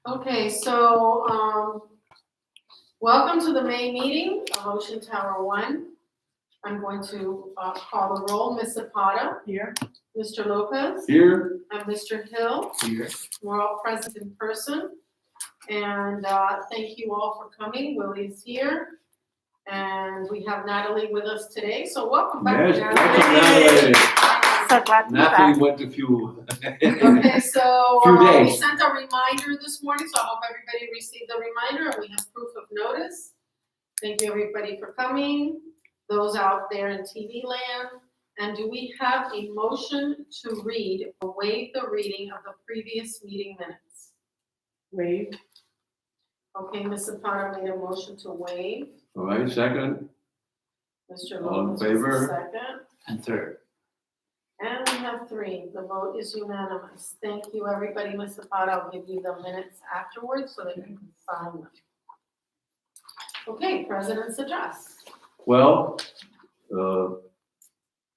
Okay, so, welcome to the May meeting of Ocean Tower 1. I'm going to call the roll. Ms. Zapata? Here. Mr. Lopez? Here. And Mr. Hill? Here. We're all present in person. And thank you all for coming. Willie's here. And we have Natalie with us today, so welcome back, Yes, Natalie. welcome, So glad to be Natalie back. went to few. Okay, so Few we days. sent a reminder this morning, so I hope everybody received the reminder and we have proof of notice. Thank you, everybody, for coming, those out there in TV land. And do we have a motion to read or waive the reading of the previous meeting minutes? Wave. Okay, Ms. Zapata made a motion to waive. All right, second Mr. All in Lopez was the favor? second. and third. And we have 3. The vote is unanimous. Thank you, everybody. Ms. Zapata, I'll give you the minutes afterwards so that you can sign them. Okay, President's address. Well,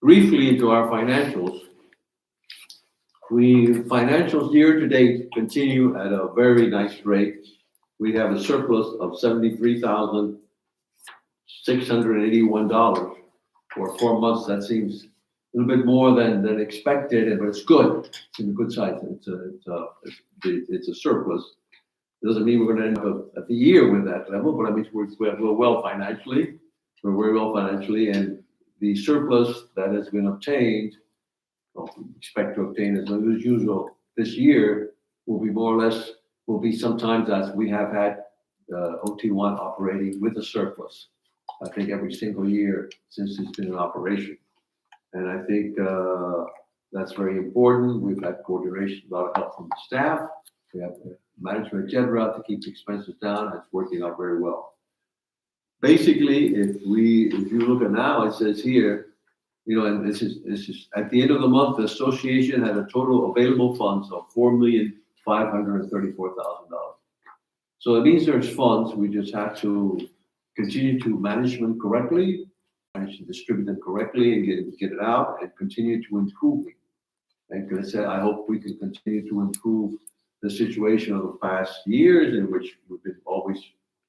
briefly into our financials. Financials year to date continue at a very nice rate. We have a surplus of $73,681 for 4 months. That seems a little bit more than expected, but it's good. It's in a good side. It's a surplus. Doesn't mean we're going to end up at the year with that level, but I mean we're well financially. We're very well financially, and the surplus that has been obtained, well, we expect to obtain as usual this year, will be more or less, will be sometimes as we have had OT1 operating with a surplus. I think every single year since it's been in operation. And I think that's very important. We've had coordination, a lot of help from the staff. We have management, et cetera, to keep expenses down. It's working out very well. Basically, if you look at now, it says here, and this is at the end of the month, the association had a total available funds of $4,534,000. So it means there's funds. We just have to continue to manage them correctly, manage to distribute them correctly, and get it out, and continue to improve it. And I hope we can continue to improve the situation of the past years in which we've been always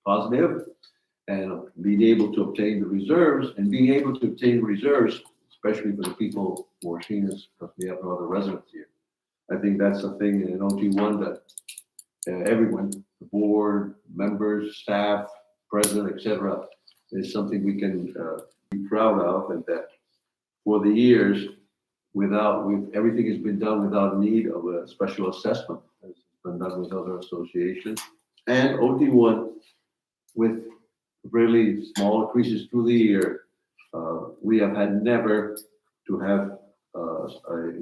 positive, and being able to obtain the reserves, and being able to obtain reserves, especially for the people who are seniors, because we have no other residents here. I think that's the thing in OT1 that everyone, the board, members, staff, president, et cetera, is something we can be proud of, and that for the years, everything has been done without need of a special assessment. It's been done with other associations. And OT1, with really small increases through the year, we have had never to have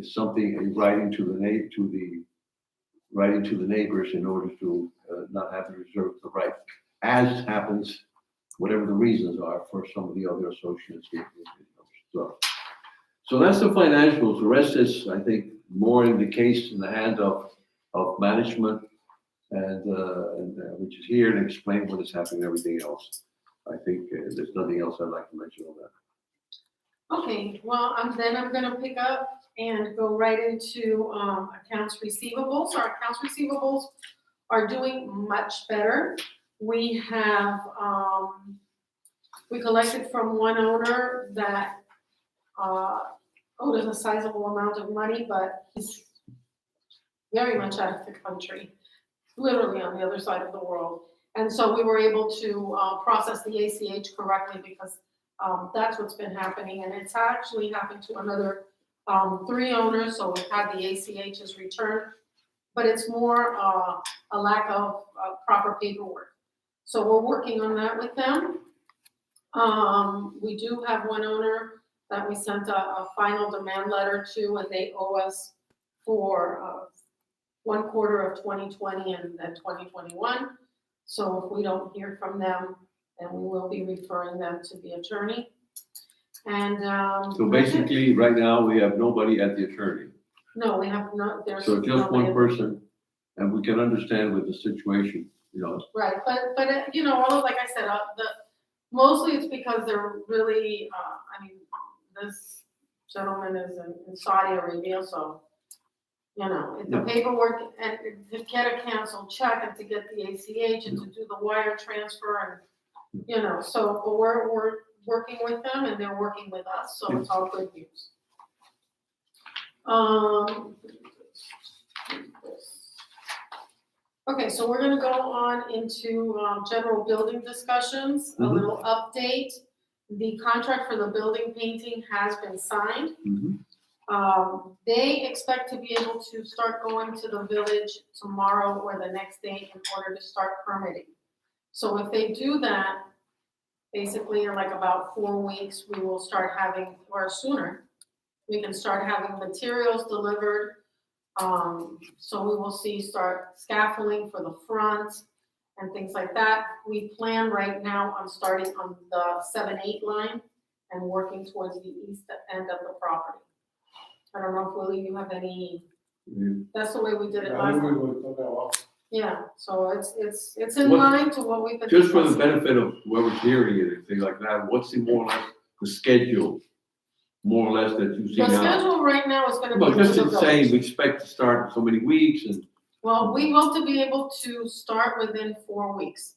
something writing to the neighbors in order to not have the reserve the right, as happens, whatever the reasons are for some of the other associates here. So that's the financials. The rest is, I think, more in the case in the hand of management, and which is here and explain what is happening and everything else. I think there's nothing else I'd like to mention on that. Okay, well, then I'm gonna pick up and go right into accounts receivables. Our accounts receivables are doing much better. We have, we collected from one owner that owed us a sizable amount of money, but he's very much out of the country, literally on the other side of the world. And so we were able to process the ACH correctly, because that's what's been happening. And it's actually happened to another 3 owners, so we've had the ACHs returned, but it's more a lack of proper paperwork. So we're working on that with them. We do have one owner that we sent a final demand letter to, and they owe us for 1 quarter of 2020 and then 2021. So if we don't hear from them, then we will be referring them to the attorney. And So basically, right now, we have nobody at the attorney. no, we have not. There's So just nobody. one person, and we can understand with the situation, Right, but like I said, mostly it's because they're really, this gentleman is in Saudi Arabia, so You know, the No. paperwork and to get a canceled check and to get the ACH and to do the wire transfer and, you know, so but we're working with them and they're working with us, so it's all good news. Okay, so we're gonna go on into, general building discussions, a Mhm. little update. The contract for the building painting has been signed. Mhm. They expect to be able to start going to the village tomorrow or the next day in order to start permitting. So if they do that, basically in like about 4 weeks, we will start having, or sooner, we can start having materials delivered. So we will start scaffolding for the front and things like that. We plan right now on starting on the 7-8 line and working towards the east end of the property. I don't know if Willie, you have any, that's the way we did it last time. Yeah, so it's in What- line to what we've been. Just for the discussing. benefit of whoever's hearing it and things like that, what's the more or less the schedule, more or less that you see The now? schedule right now is gonna be. Well, just through in the saying, village. we expect to start in so many weeks and, Well, we hope to be able to start within 4 weeks.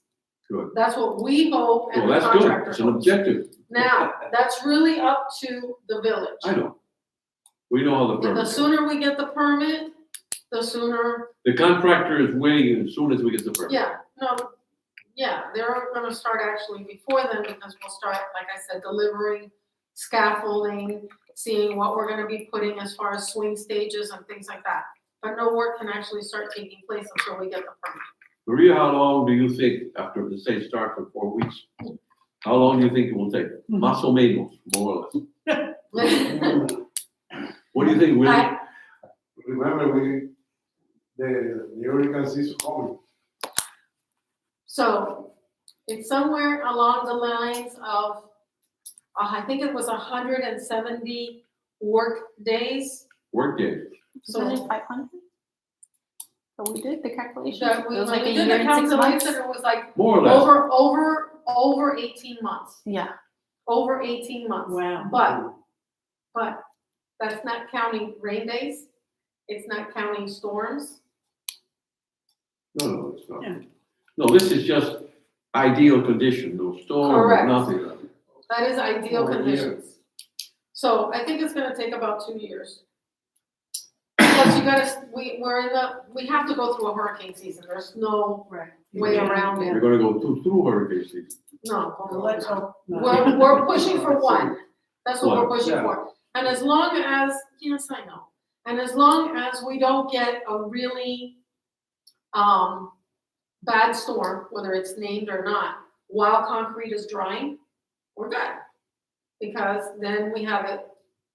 Good. That's what we hope well, and the that's good, contractor it's an hopes. objective, Now, that's really up to the village. I know. We know how the And the permit goes. sooner we get the permit, the sooner, The contractor is waiting as soon as we get the permit. they're gonna start actually before then because we'll start, like I said, delivering, scaffolding, seeing what we're gonna be putting as far as swing stages and things like that. But no work can actually start taking place until we get the permit. Maria, how long do you think, after the say start for 4 weeks, how long do you think it will take? Más o menos, more or less. What do you think, Willie? Remember, the hurricane season coming. So it's somewhere along the lines of, I think it was 170 work days. Work day. So 500? So we did the calculations. that It we, was when like we a did year the and 6 months. calculation, it was like More or less. over 18 months, Yeah. over 18 months. Wow. But that's not counting rain days, it's not counting storms. No, it's not. Yeah. No, this is just ideal condition, no storm, Correct. nothing. That is ideal For a year. conditions. So I think it's gonna take about 2 years. Because we have to go through a hurricane season, there's no Right. way around it. We're gonna go through hurricane season. No. Let's hope not. We're pushing for one, that's what we're One, pushing yeah. for. And as long as, yes, I know, and as long as we don't get a really, bad storm, whether it's named or not, while concrete is drying, we're good. Because then we have it,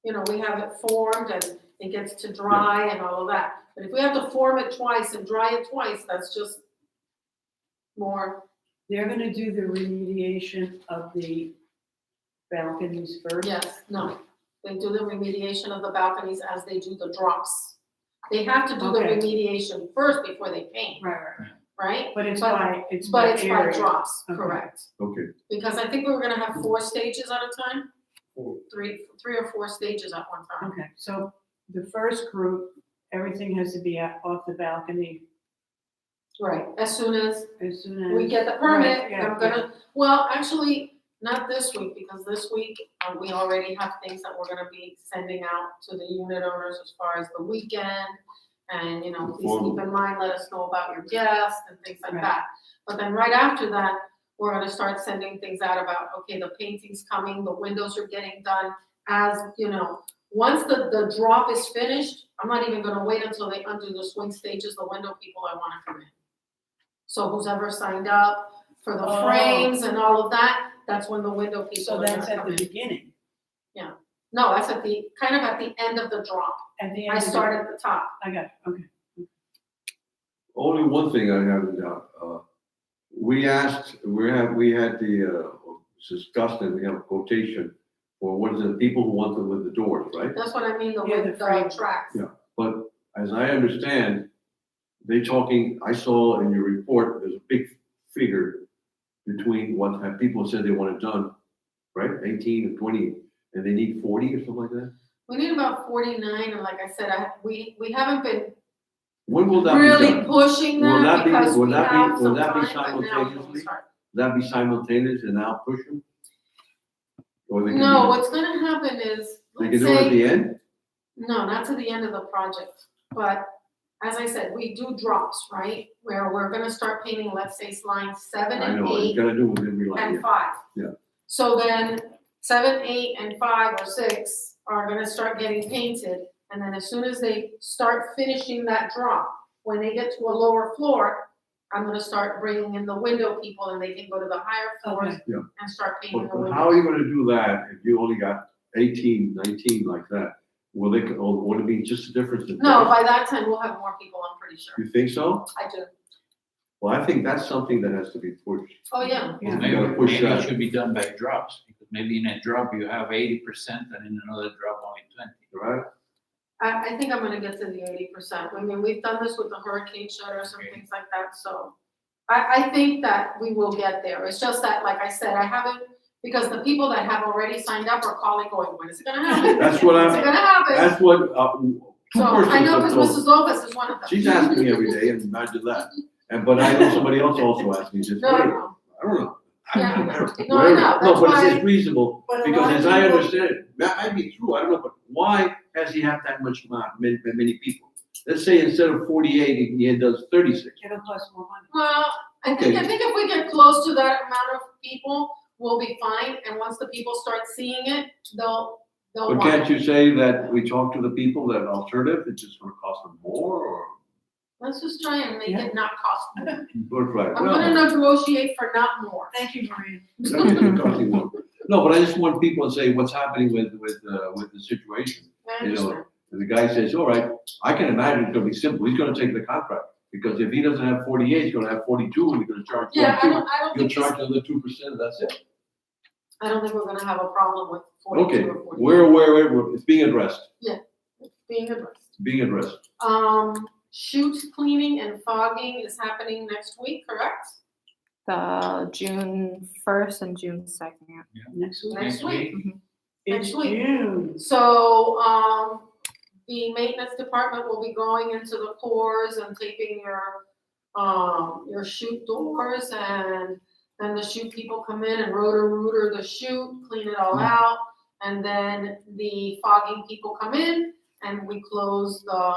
we have it formed and it gets to dry and all of that. But if we have to form it twice and dry it twice, that's just more, They're gonna do the remediation of the balconies first? yes, no. They do the remediation of the balconies as they do the drops. They have to do the Okay. remediation first before they paint, Right. right? But it's But- by, it's But by it's by area. drops, Okay. correct. Okay, Because I think we were gonna have 4 stages at a time, Four. three or 4 stages at one time. Okay, so the first group, everything has to be off the balcony Right, as soon as as soon as. we get the permit, Right, yeah, I'm gonna, well, actually, not this week, because this week, we already have things that we're gonna be sending out to the unit owners as far as the weekend. And, please keep in mind, let us know about your guests and things like Right. that. But then right after that, we're gonna start sending things out about, okay, the painting's coming, the windows are getting done, as, once the drop is finished, I'm not even gonna wait until they undo the swing stages, the window people, I wanna come in. So who's ever signed up for the Oh. frames and all of that, that's when the window people So are that's gonna at come the in. beginning, No, that's kind of at the end of the drop. at the end I of the. start at the top. I got it, okay. only one thing I have in doubt, we had discussed and we have a quotation for what is it, people who want them with the doors, right? That's what I mean, Yeah, the frame. tracks. Yeah. But as I understand, I saw in your report, there's a big figure between what people said they want it done, right? 18 and 20, and they need 40 or something like that? We need about 49, and like I said, we haven't been When will that be really done? pushing Will that that be- because will we that be- have will some that be time, but now we can simultaneously? start. That be simultaneous and now push them? Or they can No, do- what's gonna happen is, They let's can do it at say, the end? no, not to the end of the project, but as I said, we do drops, right? Where we're gonna start painting, let's say, lines 7 I and know, you 8 gotta do it with every line, and yeah. 5. Yeah. So then 7, 8, and 5 or 6 are gonna start getting painted, and then as soon as they start finishing that drop, when they get to a lower floor, I'm gonna start bringing in the window people and they can go to the higher floors Okay. Yeah. and start painting But the how are windows. you gonna do that if you only got 18, 19 like that? Will they, or would it be just a difference in No, price? by that time, we'll have more people, I'm pretty sure. You think so? I do. Well, I think that's something that has to be pushed. Oh, yeah. Yeah. You gotta push Maybe it that, should be done by drops, because maybe in a drop you have 80% and in another drop only 20. right? I think I'm gonna get to the 80%. I mean, we've done this with the hurricane shutters and Okay. things like that, so. I think that we will get there. It's just that, like I said, I haven't, because the people that have already signed up are calling going, when is it gonna happen? That's what When's it I'm, gonna happen? that's what, two So I persons know, have because told Mrs. Lopez is one of them. She's asking me every day, and imagine that. And, but I know somebody else also asked me this, No, wait, no, I don't know. Yeah, I know. No, I Whatever. know. No, That's but why- it's reasonable, But a because lot of as I people- understand it, that might be true, I don't know, but why has he had that much, many people? Let's say instead of 48, he does 36. It'll cost more money. Well, I Okay. think if we get close to that amount of people, we'll be fine, and once the people start seeing it, they'll But want can't it. you say that we talk to the people that alternative, it's just gonna cost them more, or? Let's just try and make Yeah. it not cost more. Good, right, I'm well, gonna negotiate for not more. Thank you, Maria. that's gonna cost you more. No, but I just want people to say what's happening with the situation. I You know, understand. And the guy says, all right, I can imagine it's gonna be simple, he's gonna take the contract, because if he doesn't have 48, he's gonna have 42, and he's gonna charge Yeah, 42. I don't He'll think, charge another 2%, that's it. I don't think we're gonna have a problem with 42 Okay, or 40. we're aware, it's being addressed, It's being addressed. it's being addressed. Chute cleaning and fogging is happening next week, correct? The June 1st and June 2nd. Next week. Next week. It's Next week. June. So, the maintenance department will be going into the cores and taping your chute doors, and then the chute people come in and rotor the chute, clean it all out, and then the fogging people come in, and we close the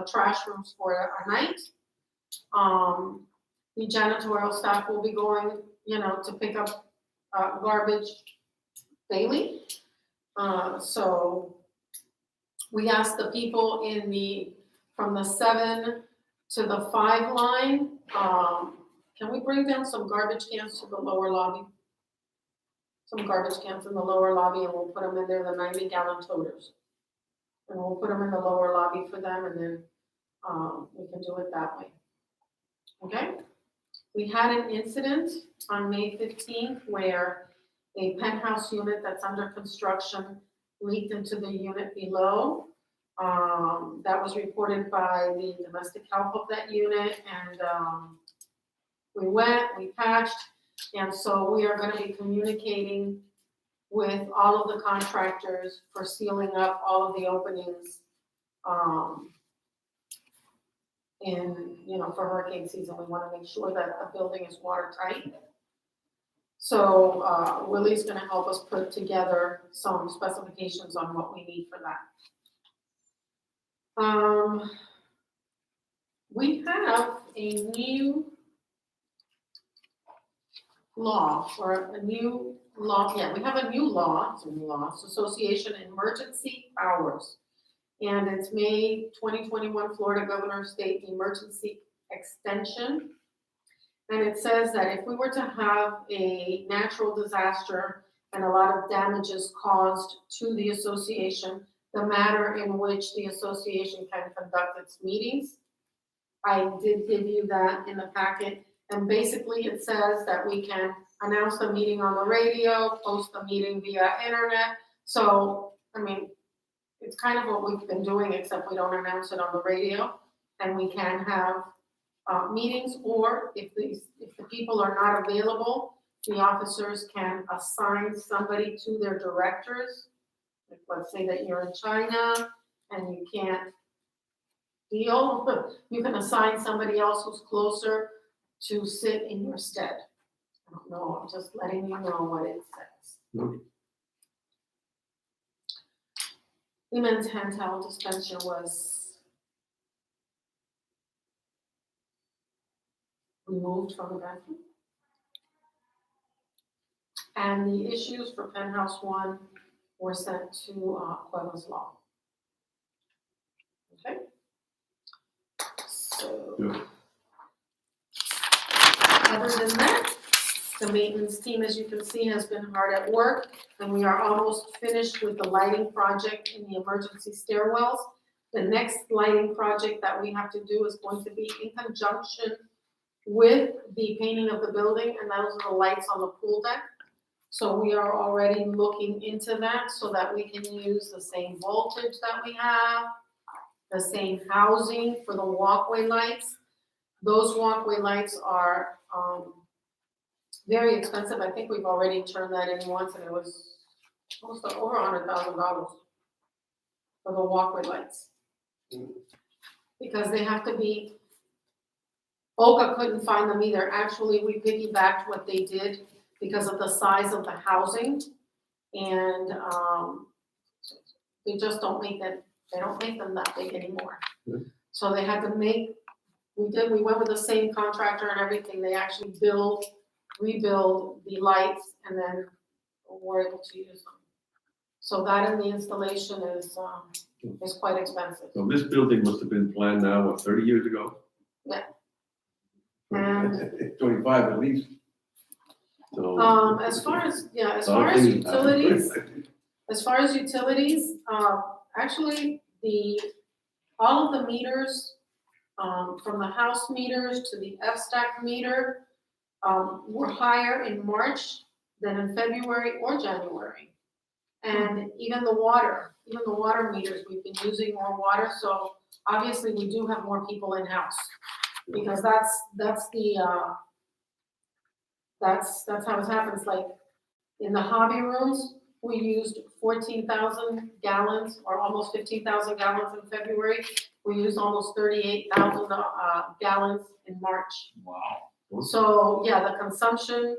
trash rooms for a night. The janitorial staff will be going, to pick up, garbage daily. So we asked the people from the 7 to the 5 line, can we bring down some garbage cans to the lower lobby? Some garbage cans in the lower lobby, and we'll put them in there, the 90-gallon toters. And we'll put them in the lower lobby for them, and then, we can do it that way. Okay? We had an incident on May 15th where a penthouse unit that's under construction leaked into the unit below. That was reported by the domestic help of that unit, and we patched, and so we are gonna be communicating with all of the contractors for sealing up all of the openings, for hurricane season. We wanna make sure that the building is watertight. So, Willie's gonna help us put together some specifications on what we need for that. We have a new law, or a new law, we have a new law, it's a new law, it's Association Emergency Powers. And it's May 2021 Florida Governor State Emergency Extension. And it says that if we were to have a natural disaster and a lot of damages caused to the association, the manner in which the association can conduct its meetings. I did give you that in the packet, and basically it says that we can announce the meeting on the radio, post the meeting via internet. So, it's kind of what we've been doing, except we don't announce it on the radio, and we can have meetings, or if the people are not available, the officers can assign somebody to their directors. Like, let's say that you're in China and you can't deal, you can assign somebody else who's closer to sit in your stead. I don't know, I'm just letting you know what it says. Okay. Siemens handheld dispenser was removed from the bathroom. And the issues for Penthouse One were sent to Cuevas Law. Okay? So. Good. Other than that, the maintenance team, as you can see, has been hard at work, and we are almost finished with the lighting project in the emergency stairwells. The next lighting project that we have to do is going to be in conjunction with the painting of the building, and those are the lights on the pool deck. So we are already looking into that so that we can use the same voltage that we have, the same housing for the walkway lights. Those walkway lights are very expensive. I think we've already turned that in once, and it was almost over $100,000 for the walkway lights. Because they have to be, Olga couldn't find them either. Actually, we piggybacked what they did because of the size of the housing, and they just don't make them, they don't make them that big anymore. Good. So they had to make, we went with the same contractor and everything. They actually rebuild the lights, and then we're able to use them. So that and the installation is quite expensive. So this building must have been planned now, what, 30 years ago? Yeah. And 25 at least. So. as far as a lot of things happen. as far as utilities, actually all of the meters, from the house meters to the F-stack meter, were higher in March than in February or January. And even the water meters, we've been using more water, so obviously we do have more people in-house. Because that's how it happens, like, in the hobby rooms, we used 14,000 gallons, or almost 15,000 gallons in February. We used almost 38,000 gallons in March. Wow. So, yeah, the consumption,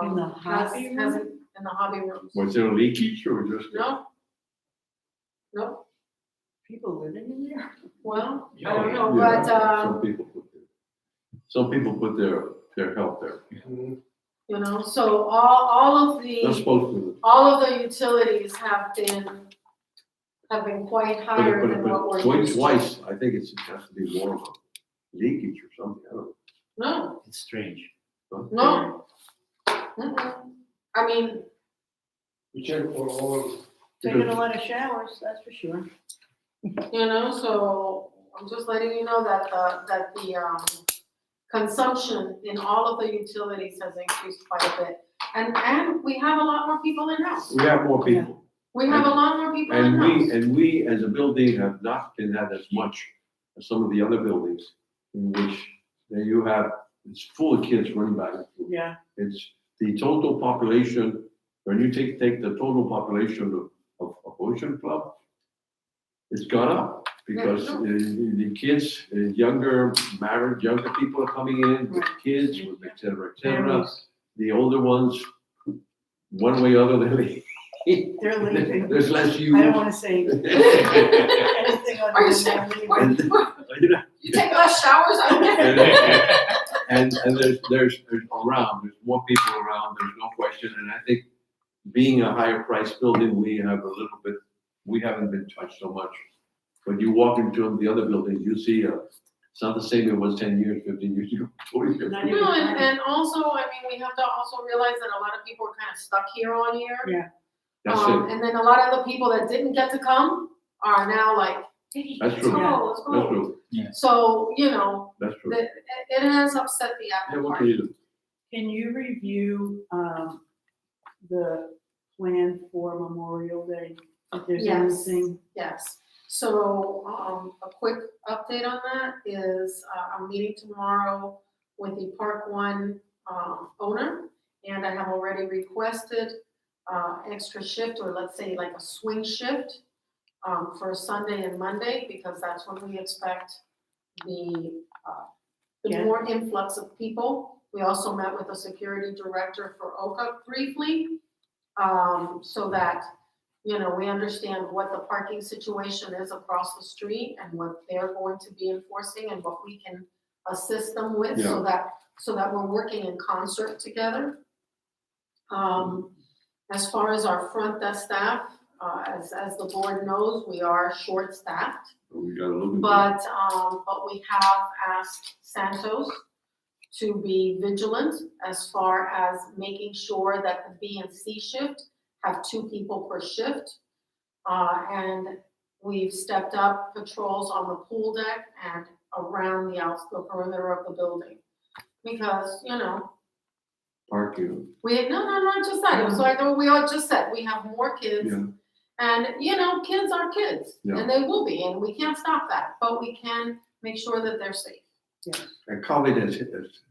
In the hobby room? hasn't, in the hobby rooms. Was there a leakage or just? No, People living in there? well, I Oh, don't yeah. know, Yeah, but, some people put their health there. you know, so all of Not the, supposed to. all of the utilities have been quite higher than what we're Going used to. twice, I think it has to be more of a leakage or something, I don't know. No, It's strange. no. Mm-mm. I mean, We check for all, Taking a lot of showers, that's for sure. you know, so I'm just letting you know that the consumption in all of the utilities has increased quite a bit. And we have a lot more people in-house. We have more people. We have a lot more people And in-house. we as a building have not been had as much as some of the other buildings in which you have, it's full of kids running back and forth. Yeah. It's the total population, when you take the total population of Ocean Club, it's gone up because Yeah, the kids, younger people are coming in with kids, with et cetera, et cetera. Families. The older ones, one way or other, They're leaving. there's less I use. don't wanna say anything Are other you than saying- that. are you take less showers? And there's more people around, there's no question, and I think being a higher priced building, we haven't been touched so much. When you walk into the other buildings, you see, it's not the same it was 10 years, 15 years ago, 20 years ago. Not even No, funny. and also, I mean, we have to also realize that a lot of people are kind of stuck here all year. Yeah. That's it, And then a lot of the people that didn't get to come are now like, hey, That's let's true. go, let's that's go. true, So, you know, that's true. it has upset the Yeah, apple what cart. can you do? Can you review, the plan for Memorial Day? If there's Yes. anything, Yes, so, a quick update on that is, I'm meeting tomorrow with the Park One, owner, and I have already requested, extra shift, or let's say like a swing shift, for Sunday and Monday, because that's when we expect the Yeah. more influx of people. We also met with the security director for OCA briefly, so that, you know, we understand what the parking situation is across the street and what they're going to be enforcing and what we can assist them with, so that we're working in concert together. As far as our front desk staff, as the board knows, we are short-staffed. We gotta look into it. But we have asked Santos to be vigilant as far as making sure that the B and C shift have 2 people per shift. And we've stepped up patrols on the pool deck and around the perimeter of the building. Because, you know, Parking, not just that, it was like we all just said, we have more kids. yeah, And, you know, kids are kids, Yeah. and they will be, and we can't stop that, but we can make sure that they're safe. and COVID has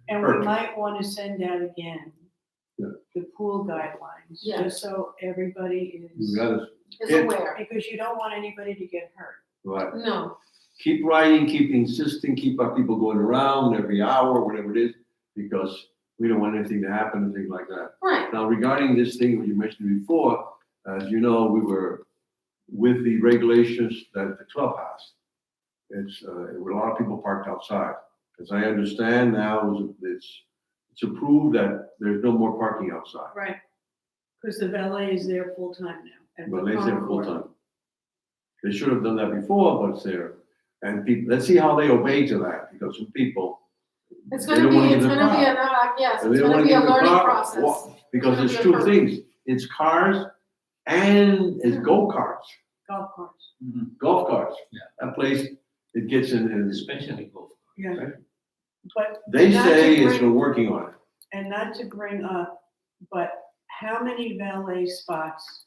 And hurt. we might want to send out again Yeah. the pool guidelines, Yeah. just so everybody You is, gotta, Is Yeah. aware. because you don't want anybody to get hurt. right, No, keep writing, keep insisting, keep our people going around every hour, whatever it is, because we don't want anything to happen and things like that. right, Now, regarding this thing that you mentioned before, as you know, we were with the regulations that the club has. It's, there were a lot of people parked outside. As I understand now, it's approved that there's no more parking outside. Right. Because the valet is there full-time now. at the But they said Concord. full-time. They should have done that before, but it's there. And people, let's see how they obey to that, because some people, it's They gonna don't be, wanna it's get in the gonna be car. yes, and they it's don't gonna wanna be get a in the learning car. process. Because It's it's gonna 2 be a things, it's cars and it's go-karts, Golf carts. golf carts. Yeah. That place, it gets in, and Especially golf. Yeah. But. they not to say it's bring- been working on it. And not to bring up, but how many valet spots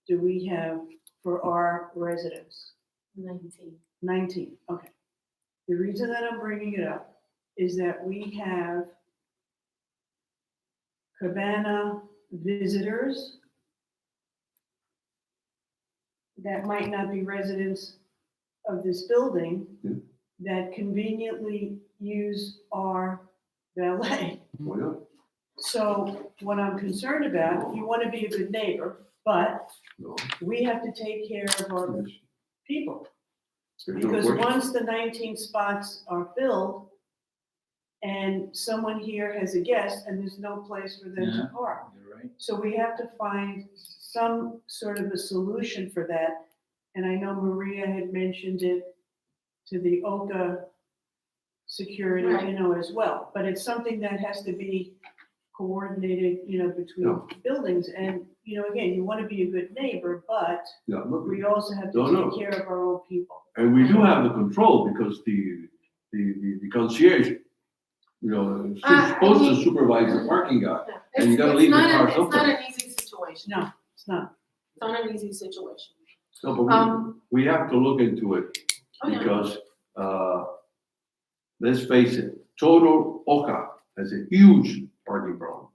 do we have for our residents? 19. 19, okay. The reason that I'm bringing it up is that we have Cabana visitors that might not be residents of this building Yeah. that conveniently use our valet. Why not? So what I'm concerned about, you want to be a good neighbor, but No. we have to take care of our There's people. no Because question. once the 19 spots are filled and someone here has a guest and there's no place for them to Yeah. park. You're right. So we have to find some sort of a solution for that. And I know Maria had mentioned it to the OCA security, Right. you know, as well. But it's something that has to be coordinated, you know, between Yeah. buildings. And, you know, again, you want to be a good neighbor, but Yeah, look, we also have to No, no. take care of our own people. and we do have the control because the concierge, you know, is supposed to supervise the parking guy. Yeah. And you gotta It's leave the not car It's not somewhere. an easy situation. No, it's not. It's not an easy situation. No, but we have to look into it Oh, yeah. because, let's face it, Total Oka has a huge parking problem.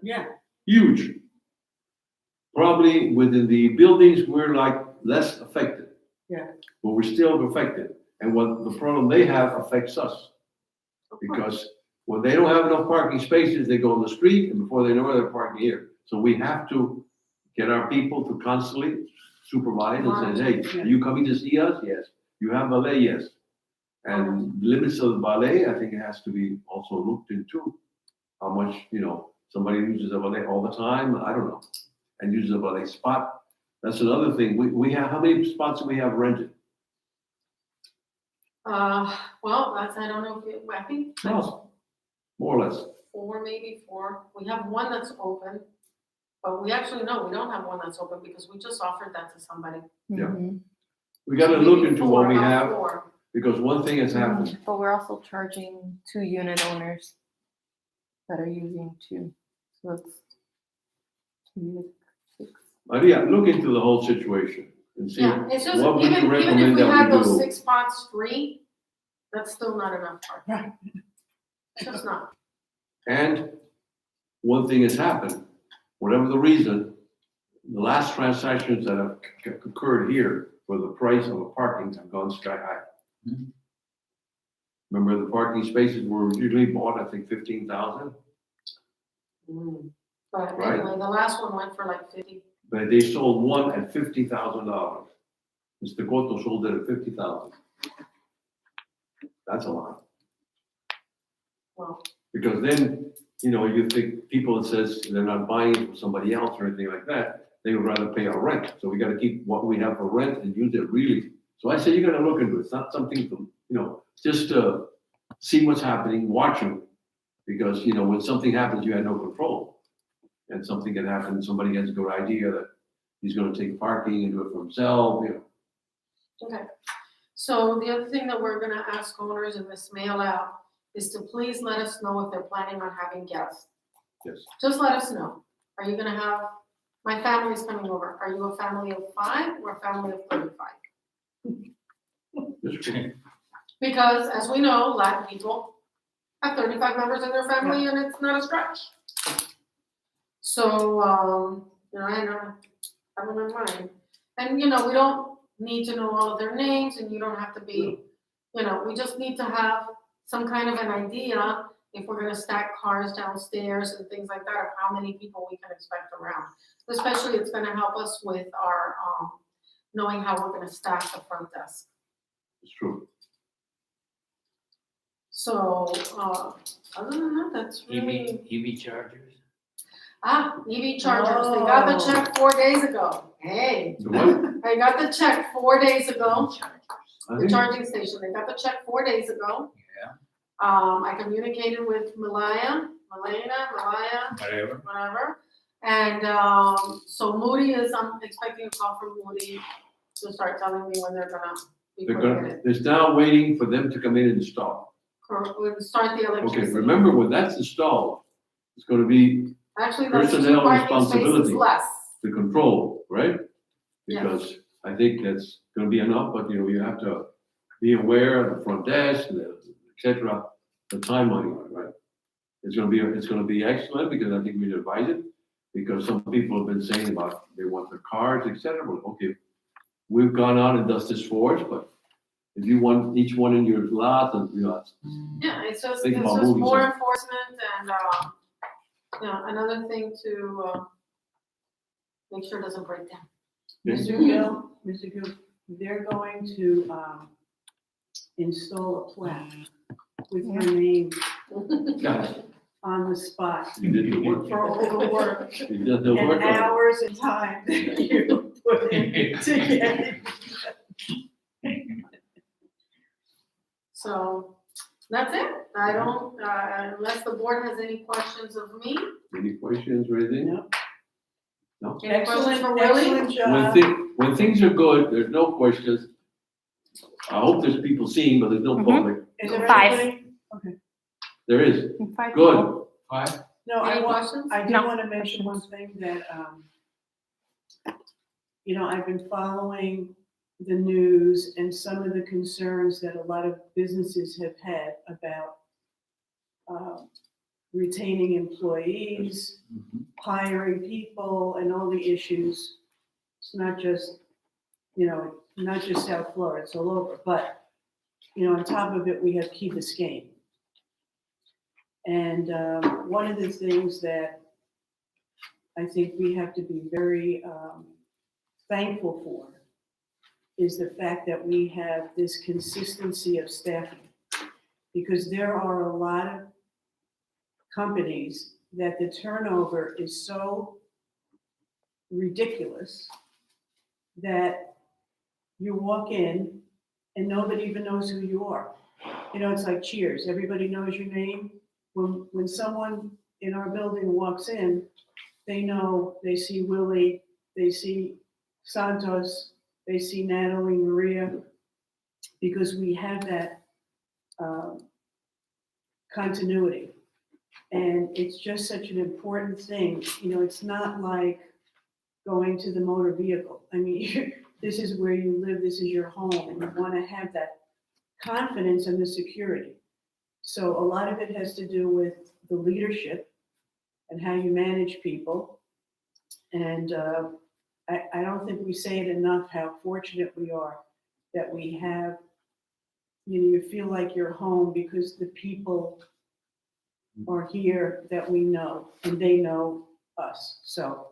Yeah, Huge. Probably within the buildings, we're like less affected. Yeah. But we're still affected. And what the problem they have affects us. Because when they don't have enough parking spaces, they go on the street and before they know it, they're parking here. So we have to get our people to constantly supervise and say, hey, are you coming to see us? Yes. You have valet? Yes. And limits of the valet, I think it has to be also looked into. How much, you know, somebody uses a valet all the time, I don't know. And uses a valet spot. That's another thing. We have, how many spots do we have rented? Well, I don't know if you, I think that's No. More or less. 4, maybe 4. We have one that's open, but we actually, no, we don't have one that's open because we just offered that to somebody. Yeah. Mhm. We gotta Maybe look into what 4, we about have, 4. because one thing has happened. But we're also charging 2 unit owners that are using 2. So it's 2, 6. Yeah, look into the whole situation and see Yeah, it's just, what would you even if recommend we had that we those do. 6 spots free, that's still not enough parking. right. It's just not. And one thing has happened, whatever the reason, the last transactions that have occurred here for the price of a parking have gone sky high. Mhm. Remember, the parking spaces were usually bought, I think, 15,000, But Right. anyway, the last one went for like 50. but they sold one at $50,000. Mr. Cotto sold it at 50,000. That's a lot. Well, Because then, you think people that says they're not buying it from somebody else or anything like that, they would rather pay our rent. So we gotta keep what we have for rent and use it really. So I say you gotta look into it. It's not something to, just to see what's happening, watch them. Because, when something happens, you had no control. And something can happen, somebody has a good idea that he's gonna take parking and do it for himself, okay. So the other thing that we're gonna ask owners in this mail out is to please let us know if they're planning on having guests. Yes. Just let us know. Are you gonna have, my family's coming over. Are you a family of 5 or a family of 35? Because as we know, Latin people have 35 members in their family and it's not a stretch. So, I have them in mind. And, we don't need to know all of their names and you don't have to be, we just need to have some kind of an idea if we're gonna stack cars downstairs and things like that, of how many people we can expect around. Especially it's gonna help us with our, knowing how we're gonna staff the front desk. It's true. So, other than that, that's really, EV chargers? EV chargers, they got the check 4 days ago. Hey, The what? I got the check 4 days ago, EV chargers. I the think- charging station, they got the check 4 days ago. Yeah, I communicated with Malaya, whatever. whatever. And, so Moody I'm expecting a call from Moody to start telling me when they're gonna be They're putting gonna, it. it's now waiting for them to come in and install. Start the Okay, electricity. remember, when that's installed, it's gonna be Actually, that's 2 personnel parking spaces responsibility. less. the control, right? Yes. Because I think that's gonna be enough, but you have to be aware of the front desk, et cetera, the timeline, right? It's gonna be excellent, because I think we should advise it, because some people have been saying about they want their cars, et cetera. Well, okay, we've gone out and done this for us, but if you want each one in your lot, and, Yeah, it's just Think about moving more some. enforcement and, another thing to, make sure it doesn't break down. Mr. Gill, they're going to, install a plaque with your name God, on the spot you did the work. for all the work You did the and work. on it. hours and time that you put in to get it. So, that's it. I don't, unless the board has any questions of me. Any questions or anything? No. No? Any questions for Excellent, Willie? excellent When job. things are good, there's no questions. I hope there's people seeing, but there's no Mhm. public. Is there 5. anybody- There is. 5 Good. people. 5? No, Any questions? I do No. want to mention one thing that, I've been following the news and some of the concerns that a lot of businesses have had about retaining employees, hiring people, and all the issues. It's not just, not just South Florida, it's all over. But, on top of it, we have Key Biscayne. And one of the things that I think we have to be very thankful for is the fact that we have this consistency of staffing. Because there are a lot of companies that the turnover is so ridiculous that you walk in and nobody even knows who you are. It's like Cheers, everybody knows your name. When someone in our building walks in, they know, they see Willie, they see Santos, they see Natalie, Maria, because we have that continuity. And it's just such an important thing. It's not like going to the motor vehicle. I mean, this is where you live, this is your home, and you want to have that confidence and the security. So a lot of it has to do with the leadership and how you manage people. And I don't think we say it enough how fortunate we are that we have, you feel like you're home because the people are here that we know and they know us, so.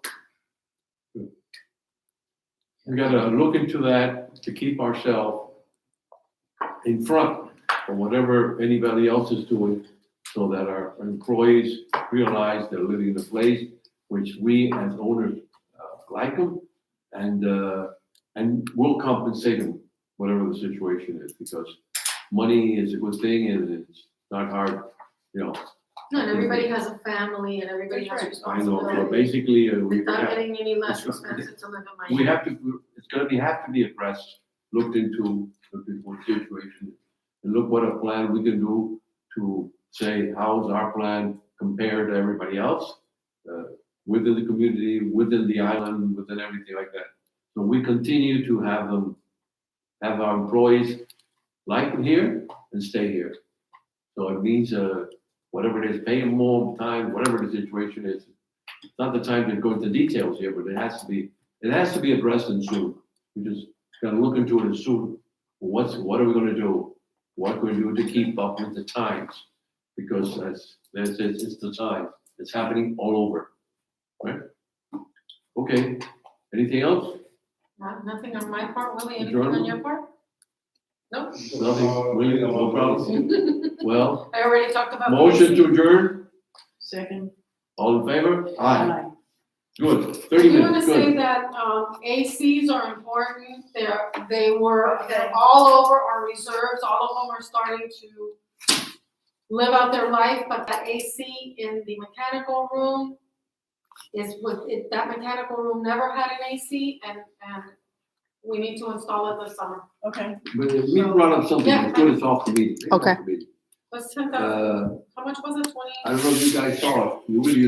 We gotta look into that to keep ourselves in front of whatever anybody else is doing, so that our employees realize they're living in a place which we as owners like them, and will compensate them, whatever the situation is, because money is a good thing and it's not hard, No, and everybody has a family and everybody has That's I know, so responsibility. basically, we It's not have, getting any less it's- expensive to live in we Miami. have to, it's gonna have to be addressed, looked into what situation, and look what a plan we can do to say, how's our plan compared to everybody else, within the community, within the island, within everything like that. So we continue to have our employees like them here and stay here. So it means, whatever it is, pay them more time, whatever the situation is. It's not the time to go into details here, but it has to be addressed and soon. We just gotta look into it as soon. What are we gonna do? What can we do to keep up with the times? Because it's the time. It's happening all over, right? Okay, anything else? Nothing on my part, Willie, anything Adjournment? on your part? Nope. Nothing, really, no problem? Well, I already talked about. motion AC. to adjourn, Second. all in favor? Aye. Good, I 30 do wanna minutes, say good. that, ACs are important, they're all over our reserves, all of them are starting to live out their life, but that AC in the mechanical room that mechanical room never had an AC, and we need to install it this summer. Okay, But we brought up something, Yeah. as good as off the meeting. Okay. Let's send out, Uh, how much was it, 20? I don't know if you guys saw it, you really